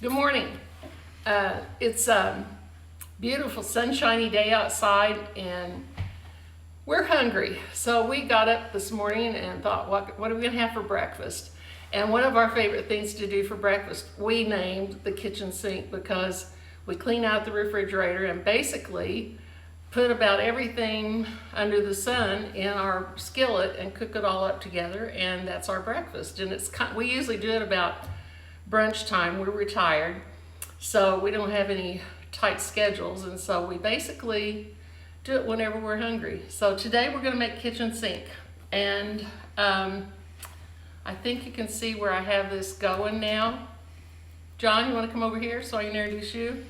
Good morning. It's a beautiful sunshiny day outside and we're hungry. So we got up this morning and thought, what are we gonna have for breakfast? And one of our favorite things to do for breakfast, we named the kitchen sink because we clean out the refrigerator and basically put about everything under the sun in our skillet and cook it all up together, and that's our breakfast. And we usually do it about brunch time. We're retired, so we don't have any tight schedules, and so we basically do it whenever we're hungry. So today we're gonna make kitchen sink, and I think you can see where I have this going now. John, you wanna come over here so I can introduce you?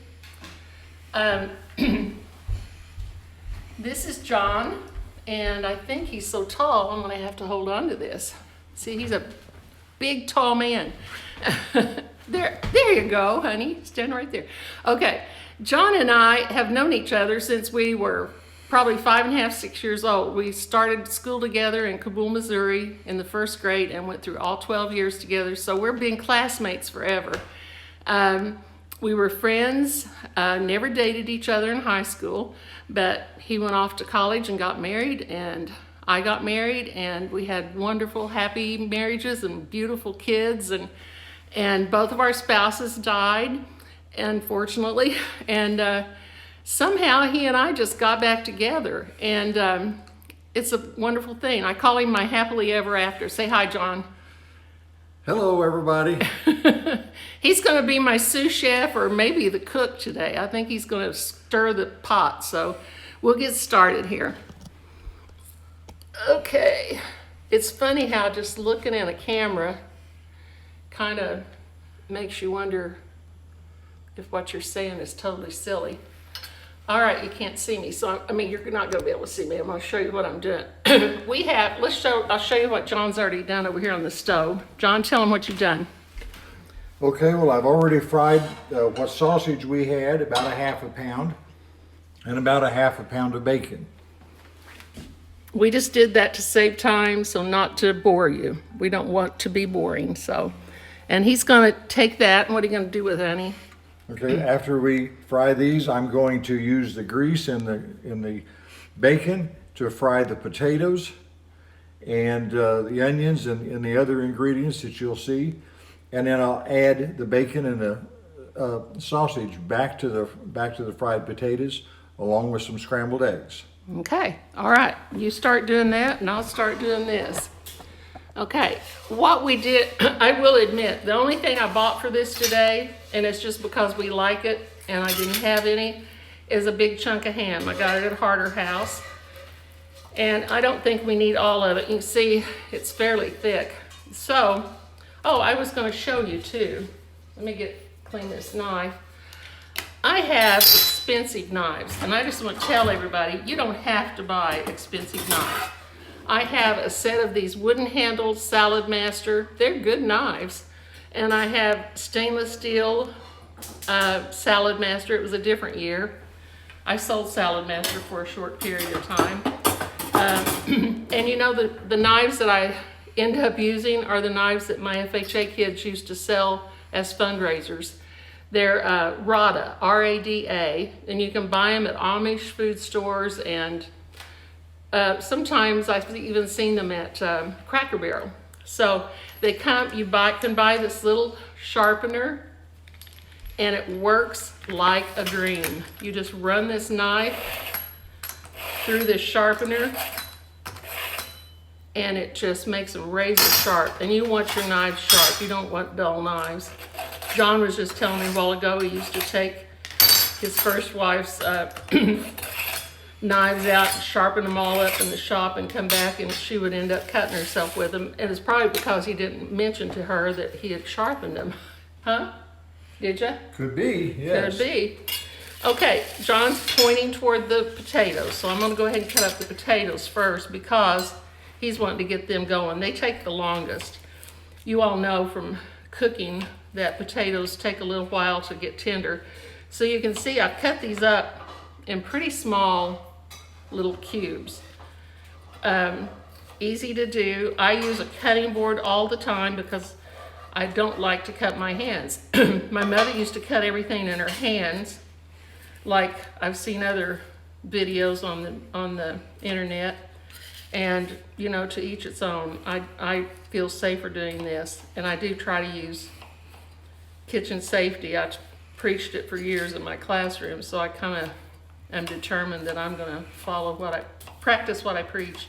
This is John, and I think he's so tall, I'm gonna have to hold on to this. See, he's a big, tall man. There you go, honey. Stand right there. Okay, John and I have known each other since we were probably 5.5, 6 years old. We started school together in Kabul, Missouri in the first grade and went through all 12 years together, so we're being classmates forever. We were friends, never dated each other in high school, but he went off to college and got married, and I got married, and we had wonderful, happy marriages and beautiful kids, and both of our spouses died, unfortunately, and somehow he and I just got back together, and it's a wonderful thing. I call him my happily ever after. Say hi, John. Hello, everybody. He's going to be my sous chef or maybe the cook today. I think he's going to stir the pot, so we'll get started here. Okay, it's funny how just looking at a camera kind of makes you wonder if what you're saying is totally silly. All right, you can't see me, so you're not going to be able to see me. I'm going to show you what I'm doing. I'll show you what John's already done over here on the stove. John, tell him what you've done. Okay, well, I've already fried what sausage we had, about 1/2 pound, and about 1/2 pound of bacon. We just did that to save time, so not to bore you. We don't want to be boring, so. And he's going to take that, and what are you going to do with it, honey? Okay, after we fry these, I'm going to use the grease in the bacon to fry the potatoes and the onions and the other ingredients that you'll see. And then I'll add the bacon and the sausage back to the fried potatoes along with some scrambled eggs. Okay, all right. You start doing that, and I'll start doing this. Okay, what we did, I will admit, the only thing I bought for this today, and it's just because we like it and I didn't have any, is a big chunk of ham. I got it at Harder House, and I don't think we need all of it. You can see it's fairly thick. So, I was going to show you too. Let me clean this knife. I have expensive knives, and I just want to tell everybody, you don't have to buy expensive knives. I have a set of these wooden handled Salad Master. They're good knives. And I have stainless steel Salad Master. It was a different year. I sold Salad Master for a short period of time. And you know, the knives that I end up using are the knives that my FHA kids used to sell as fundraisers. They're Rada, R-A-D-A, and you can buy them at Amish food stores, and sometimes I've even seen them at Cracker Barrel. So they can buy this little sharpener, and it works like a dream. You just run this knife through this sharpener, and it just makes them razor sharp. And you want your knives sharp. You don't want dull knives. John was just telling me a while ago he used to take his first wife's knives out and sharpen them all up in the shop and come back, and she would end up cutting herself with them. And it's probably because he didn't mention to her that he had sharpened them. Huh? Did you? Could be, yes. Could be. Okay, John's pointing toward the potatoes, so I'm going to go ahead and cut up the potatoes first because he's wanting to get them going. They take the longest. You all know from cooking that potatoes take a little while to get tender. So you can see I cut these up in pretty small little cubes. Easy to do. I use a cutting board all the time because I don't like to cut my hands. My mother used to cut everything in her hands, like I've seen other videos on the internet. And, you know, to each its own. I feel safer doing this, and I do try to use kitchen safety. I preached it for years in my classroom, so I kind of am determined that I'm going to practice what I preached.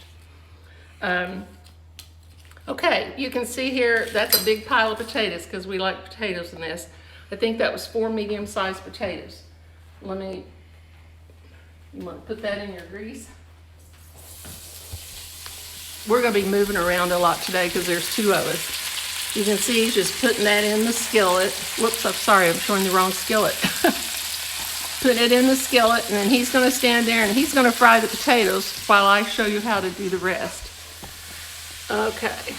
Okay, you can see here, that's a big pile of potatoes because we like potatoes in this. I think that was 4 medium-sized potatoes. You want to put that in your grease? We're going to be moving around a lot today because there's 2 of us. You can see he's just putting that in the skillet. Whoops, I'm sorry, I'm showing the wrong skillet. Putting it in the skillet, and then he's going to stand there and he's going to fry the potatoes while I show you how to do the rest. Okay.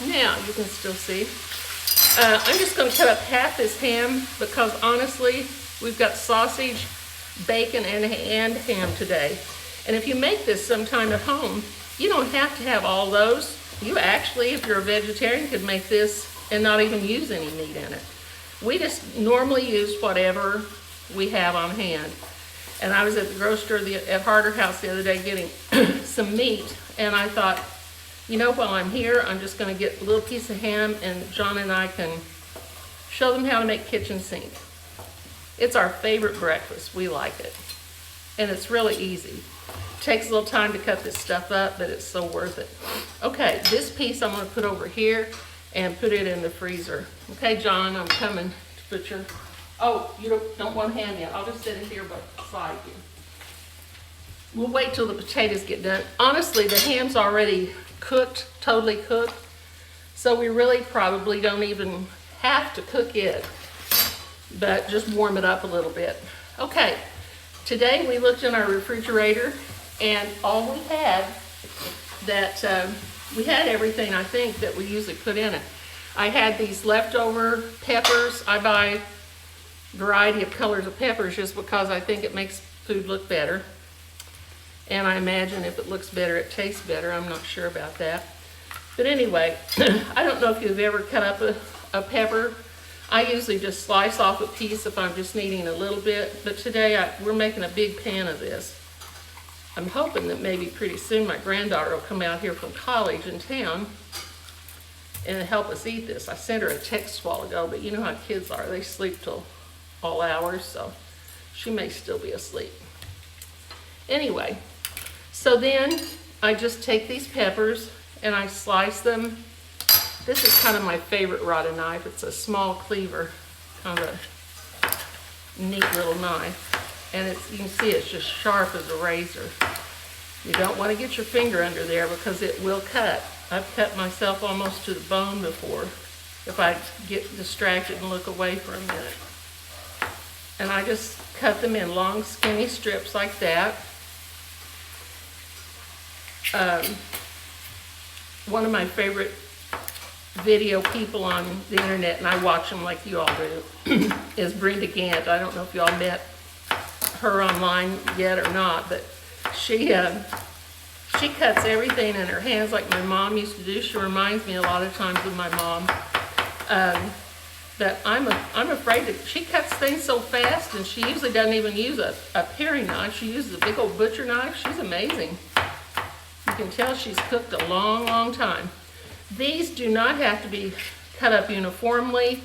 Now, you can still see. I'm just going to cut up half this ham because honestly, we've got sausage, bacon, and ham today. And if you make this sometime at home, you don't have to have all those. You actually, if you're a vegetarian, could make this and not even use any meat in it. We just normally use whatever we have on hand. And I was at the grocer at Harder House the other day getting some meat, and I thought, you know, while I'm here, I'm just going to get a little piece of ham, and John and I can show them how to make kitchen sink. It's our favorite breakfast. We like it. And it's really easy. Takes a little time to cut this stuff up, but it's so worth it. Okay, this piece I'm going to put over here and put it in the freezer. Okay, John, I'm coming to put your... Oh, you don't want ham yet. I'll just sit in here beside you. We'll wait till the potatoes get done. Honestly, the ham's already cooked, totally cooked, so we really probably don't even have to cook it, but just warm it up a little bit. Okay, today we looked in our refrigerator, and all we had we had everything, I think, that we usually put in it. I had these leftover peppers. I buy a variety of colors of peppers just because I think it makes food look better. And I imagine if it looks better, it tastes better. I'm not sure about that. But anyway, I don't know if you've ever cut up a pepper. I usually just slice off a piece if I'm just needing a little bit. But today, we're making a big pan of this. I'm hoping that maybe pretty soon my granddaughter will come out here from college in town and help us eat this. I sent her a text a while ago, but you know how kids are. They sleep till all hours, so she may still be asleep. Anyway, so then I just take these peppers and I slice them. This is kind of my favorite rotted knife. It's a small cleaver, kind of a neat little knife. And you can see it's just sharp as a razor. You don't want to get your finger under there because it will cut. I've cut myself almost to the bone before if I get distracted and look away for a minute. And I just cut them in long, skinny strips like that. One of my favorite video people on the internet, and I watch them like you all do, is Brenda Gant. I don't know if you all met her online yet or not, but she cuts everything in her hands like my mom used to do. She reminds me a lot of times of my mom. But I'm afraid that she cuts things so fast, and she usually doesn't even use a paring knife. She uses a big old butcher knife. She's amazing. You can tell she's cooked a long, long time. These do not have to be cut up uniformly.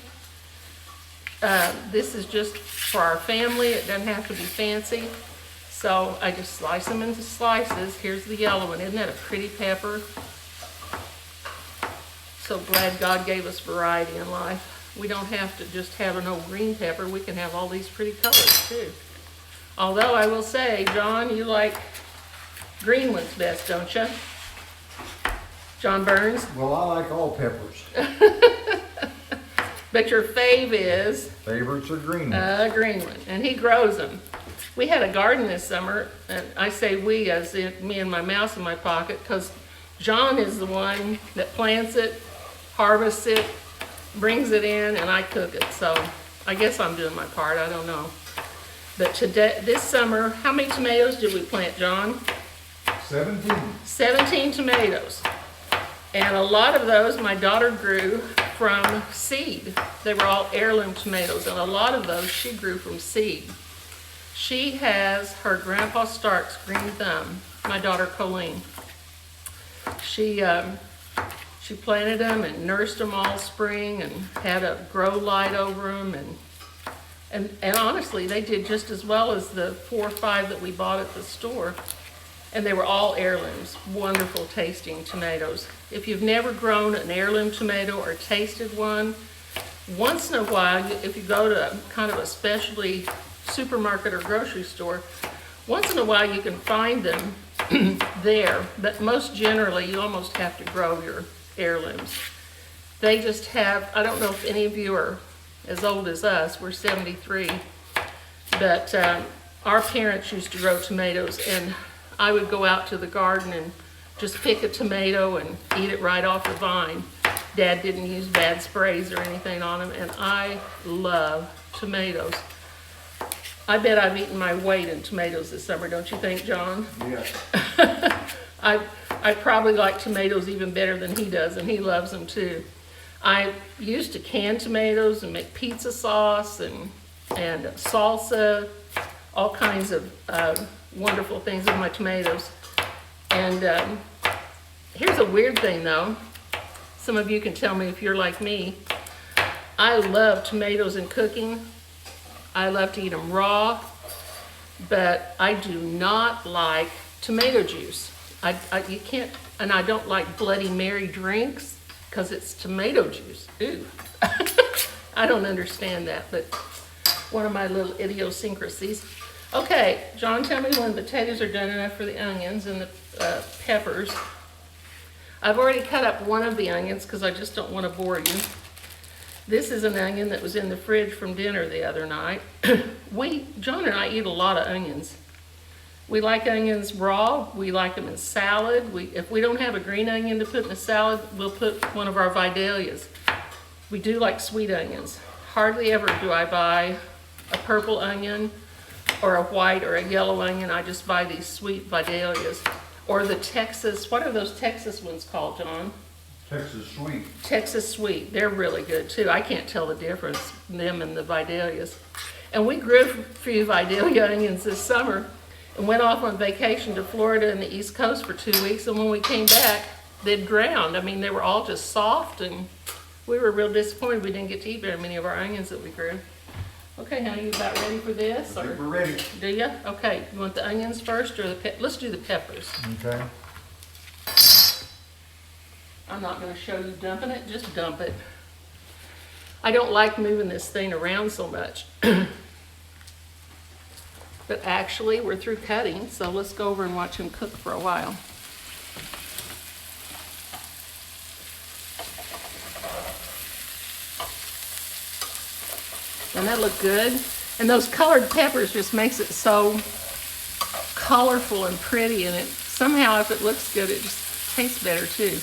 This is just for our family. It doesn't have to be fancy. So I just slice them into slices. Here's the yellow one. Isn't that a pretty pepper? So glad God gave us variety in life. We don't have to just have an old green pepper. We can have all these pretty colors too. Although I will say, John, you like green ones best, don't you? John Burns? Well, I like all peppers. But your fave is? Favorites are green ones. A green one, and he grows them. We had a garden this summer, and I say we as in me and my mouse in my pocket, because John is the one that plants it, harvests it, brings it in, and I cook it. So I guess I'm doing my part, I don't know. But this summer, how many tomatoes did we plant, John? 17. 17 tomatoes. And a lot of those my daughter grew from seed. They were all heirloom tomatoes, and a lot of those she grew from seed. She has her Grandpa Stark's green thumb, my daughter Colleen. She planted them and nursed them all spring and had a grow light over them, and honestly, they did just as well as the 4 or 5 that we bought at the store. And they were all heirlooms, wonderful tasting tomatoes. If you've never grown an heirloom tomato or tasted one, once in a while, if you go to kind of a specialty supermarket or grocery store, once in a while you can find them there, but most generally you almost have to grow your heirlooms. They just have, I don't know if any of you are as old as us, we're 73, but our parents used to grow tomatoes, and I would go out to the garden and just pick a tomato and eat it right off the vine. Dad didn't use bad sprays or anything on them, and I love tomatoes. I bet I've eaten my weight in tomatoes this summer, don't you think, John? Yes. I probably like tomatoes even better than he does, and he loves them too. I used to can tomatoes and make pizza sauce and salsa, all kinds of wonderful things with my tomatoes. And here's a weird thing though. Some of you can tell me if you're like me. I love tomatoes in cooking. I love to eat them raw, but I do not like tomato juice. You can't, and I don't like Bloody Mary drinks because it's tomato juice. Ooh. I don't understand that, but one of my little idiosyncrasies. Okay, John, tell me when the potatoes are done enough for the onions and the peppers. I've already cut up one of the onions because I just don't want to bore you. This is an onion that was in the fridge from dinner the other night. John and I eat a lot of onions. We like onions raw. We like them in salad. If we don't have a green onion to put in a salad, we'll put one of our Vidalias. We do like sweet onions. Hardly ever do I buy a purple onion or a white or a yellow onion. I just buy these sweet Vidalias. Or the Texas, what are those Texas ones called, John? Texas Sweet. Texas Sweet, they're really good too. I can't tell the difference, them and the Vidalias. And we grew a few Vidalia onions this summer and went off on vacation to Florida and the East Coast for 2 weeks. And when we came back, they'd ground. I mean, they were all just soft, and we were real disappointed we didn't get to eat very many of our onions that we grew. Okay, honey, you about ready for this? I think we're ready. Do you? Okay, you want the onions first or let's do the peppers. Okay. I'm not going to show you dumping it, just dump it. I don't like moving this thing around so much. But actually, we're through cutting, so let's go over and watch him cook for a while. Doesn't that look good? And those colored peppers just makes it so colorful and pretty, and it somehow, if it looks good, it just tastes better too.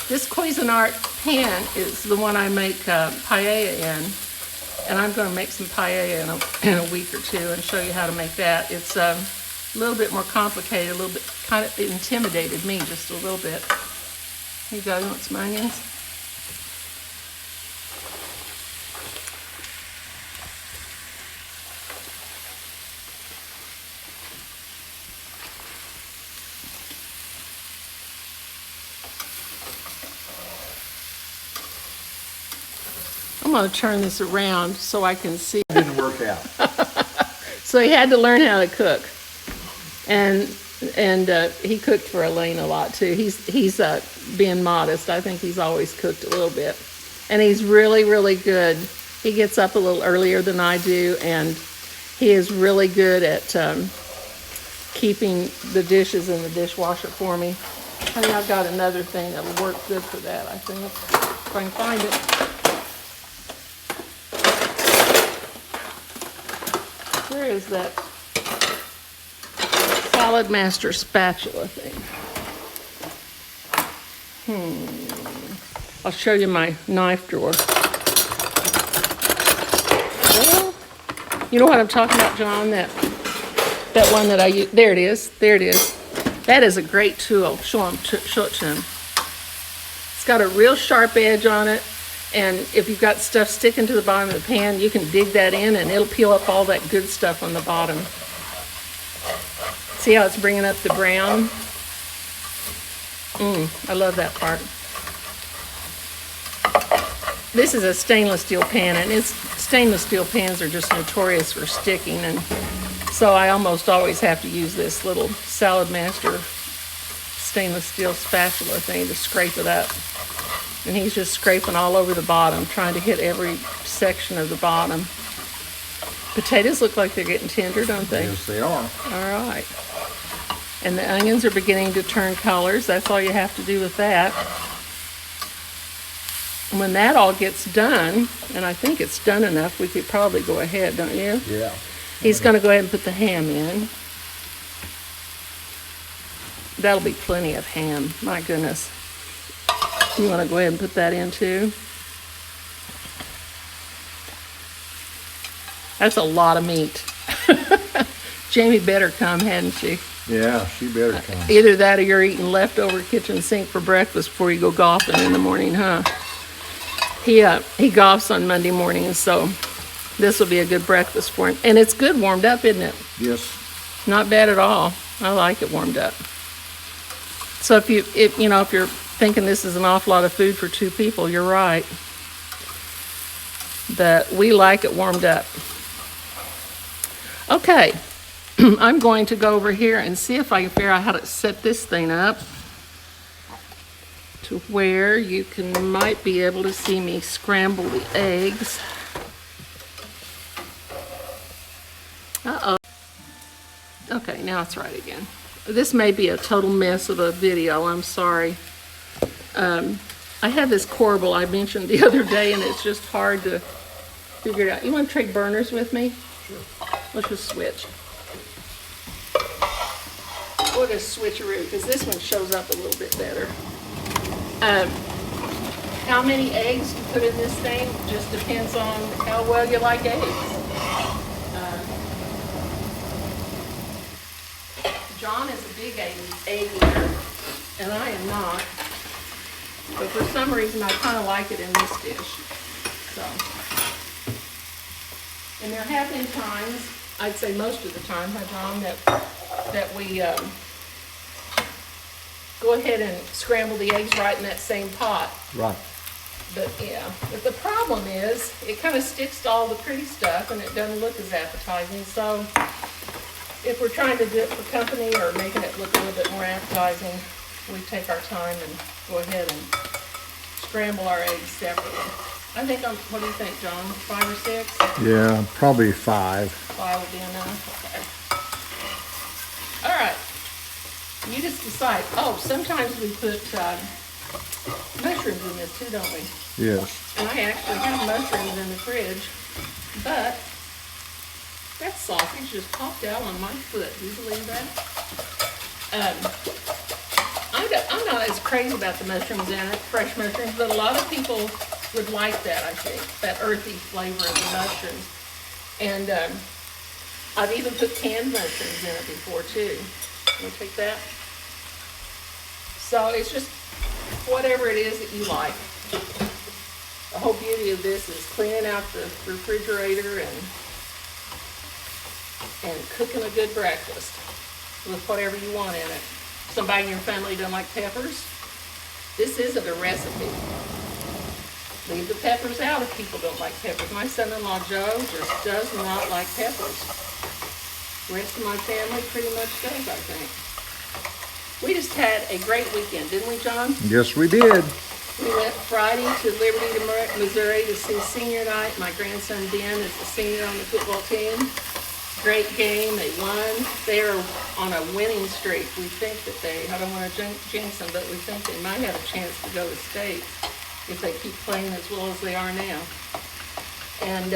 This Cuisinart pan is the one I make paella in, and I'm going to make some paella in a week or two and show you how to make that. It's a little bit more complicated, a little bit, kind of intimidated me just a little bit. Here you go, you want some onions? I'm going to turn this around so I can see. It didn't work out. So he had to learn how to cook, and he cooked for Elaine a lot too. He's being modest. I think he's always cooked a little bit, and he's really, really good. He gets up a little earlier than I do, and he is really good at keeping the dishes in the dishwasher for me. I think I've got another thing that'll work good for that, I think, if I can find it. Where is that Salad Master spatula thing? I'll show you my knife drawer. Well, you know what I'm talking about, John? That one that I use. There it is. There it is. That is a great tool. Show it to him. It's got a real sharp edge on it, and if you've got stuff sticking to the bottom of the pan, you can dig that in and it'll peel up all that good stuff on the bottom. See how it's bringing up the brown? I love that part. This is a stainless steel pan, and stainless steel pans are just notorious for sticking, and so I almost always have to use this little Salad Master stainless steel spatula thing to scrape it up. And he's just scraping all over the bottom, trying to hit every section of the bottom. Potatoes look like they're getting tender, don't they? Yes, they are. All right. And the onions are beginning to turn colors. That's all you have to do with that. And when that all gets done, and I think it's done enough, we could probably go ahead, don't you? Yeah. He's going to go ahead and put the ham in. That'll be plenty of ham. My goodness. You want to go ahead and put that in too? That's a lot of meat. Jamie better come, hadn't she? Yeah, she better come. Either that or you're eating leftover kitchen sink for breakfast before you go golfing in the morning, huh? He golfs on Monday morning, so this will be a good breakfast for him. And it's good warmed up, isn't it? Yes. Not bad at all. I like it warmed up. So if you're thinking this is an awful lot of food for 2 people, you're right. But we like it warmed up. Okay, I'm going to go over here and see if I can figure out how to set this thing up to where you might be able to see me scramble the eggs. Uh-oh. Okay, now it's right again. This may be a total mess of a video, I'm sorry. I had this corbel I mentioned the other day, and it's just hard to figure it out. You want to trade burners with me? Sure. Let's just switch. We'll just switcheroo, because this one shows up a little bit better. How many eggs you put in this thing just depends on how well you like eggs. John is a big egg eater, and I am not. But for some reason, I kind of like it in this dish. So, and there have been times, I'd say most of the time, huh, John, that we go ahead and scramble the eggs right in that same pot. Right. But yeah, but the problem is, it kind of sticks to all the pretty stuff, and it doesn't look as appetizing. So, if we're trying to do it for company or making it look a little bit more appetizing, we take our time and go ahead and scramble our eggs separately. I think what do you think, John? 5 or 6? Yeah, probably 5. 5 will be enough. Okay. All right. You just decide. Oh, sometimes we put mushrooms in this too, don't we? Yes. And I actually have mushrooms in the fridge, but that sausage just popped out on my foot. Do you believe that? I'm not as crazy about the mushrooms in it, fresh mushrooms, but a lot of people would like that, I think, that earthy flavor of the mushrooms. And I've even put canned mushrooms in it before, too. Want to take that? So it's just whatever it is that you like. The whole beauty of this is cleaning out the refrigerator and cooking a good breakfast with whatever you want in it. Somebody in your family doesn't like peppers? This isn't a recipe. Leave the peppers out if people don't like peppers. My son-in-law Joe just does not like peppers. The rest of my family pretty much does, I think. We just had a great weekend, didn't we, John? Yes, we did. We went Friday to Liberty, Missouri to see senior night. My grandson Ben is the senior on the football team. Great game, they won. They're on a winning streak. We think that I don't want to jinx them, but we think they might have a chance to go to state if they keep playing as well as they are now. And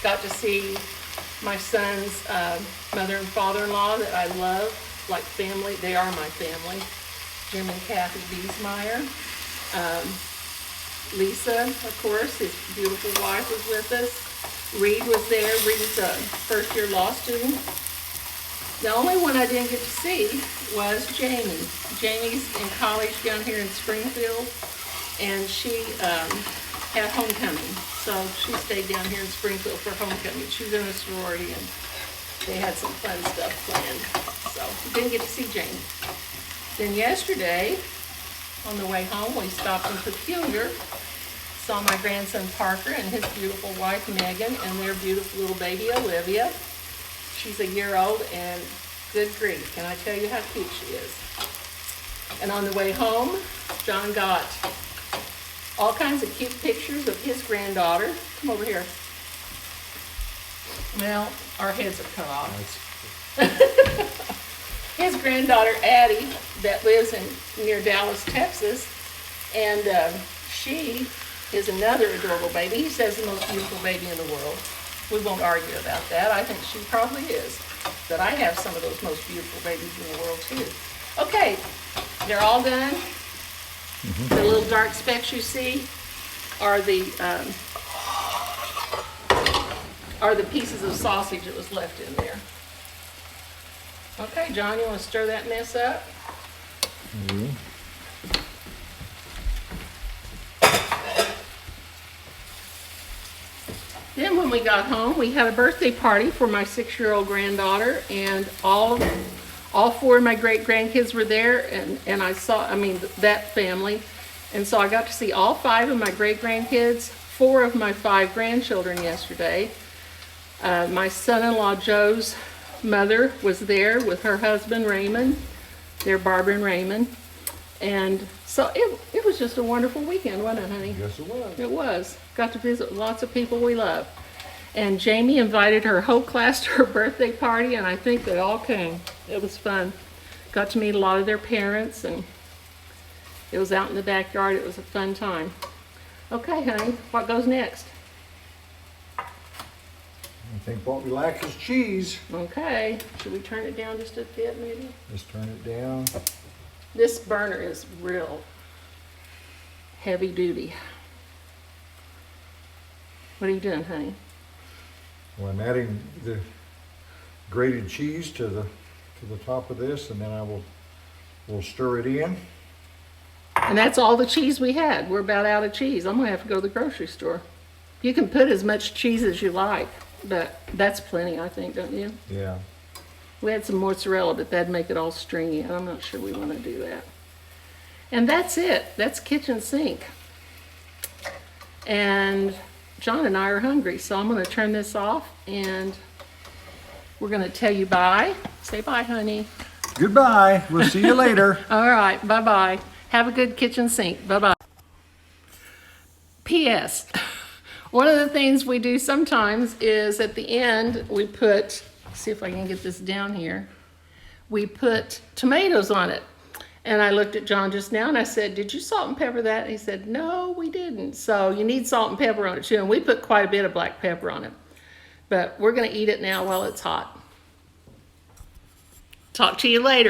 got to see my son's mother and father-in-law that I love, like family. They are my family. Jim and Kathy Biesmeyer. Lisa, of course, his beautiful wife was with us. Reed was there. Reed's a first-year law student. The only one I didn't get to see was Jamie. Jamie's in college down here in Springfield, and she had homecoming. So she stayed down here in Springfield for homecoming. She's in a sorority, and they had some fun stuff planned. So didn't get to see Jamie. Then yesterday, on the way home, we stopped in Peculiar, saw my grandson Parker and his beautiful wife Megan and their beautiful little baby Olivia. She's a year old, and good grief, can I tell you how cute she is. And on the way home, John got all kinds of cute pictures of his granddaughter. Come over here. Well, our heads are cut off. His granddaughter Addie, that lives near Dallas, Texas, and she is another adorable baby. He says the most beautiful baby in the world. We won't argue about that. I think she probably is. But I have some of those most beautiful babies in the world too. Okay, they're all done. The little dark specks you see are the pieces of sausage that was left in there. Okay, John, you want to stir that mess up? Then when we got home, we had a birthday party for my 6-year-old granddaughter, and all 4 of my great-grandkids were there, and that family. And so I got to see all 5 of my great-grandkids, 4 of my 5 grandchildren yesterday. My son-in-law Joe's mother was there with her husband Raymond. They're Barbara and Raymond. And so it was just a wonderful weekend, wasn't it, honey? Yes, it was. It was. Got to visit lots of people we love. And Jamie invited her whole class to her birthday party, and I think they all came. It was fun. Got to meet a lot of their parents, and it was out in the backyard. It was a fun time. Okay, honey, what goes next? I think what we lack is cheese. Okay, should we turn it down just a bit, maybe? Just turn it down. This burner is real heavy duty. What are you doing, honey? Well, I'm adding the grated cheese to the top of this, and then we'll stir it in. And that's all the cheese we had. We're about out of cheese. I'm gonna have to go to the grocery store. You can put as much cheese as you like, but that's plenty, I think, don't you? Yeah. We had some mozzarella, but that'd make it all stringy, and I'm not sure we want to do that. And that's it. That's kitchen sink. And John and I are hungry, so I'm going to turn this off, and we're going to tell you bye. Say bye, honey. Goodbye. We'll see you later. All right, bye-bye. Have a good kitchen sink. Bye-bye. P.S. One of the things we do sometimes is at the end we put, see if I can get this down here, we put tomatoes on it. And I looked at John just now and I said, did you salt and pepper that? And he said, no, we didn't. So you need salt and pepper on it too. And we put quite a bit of black pepper on it. But we're going to eat it now while it's hot. Talk to you later.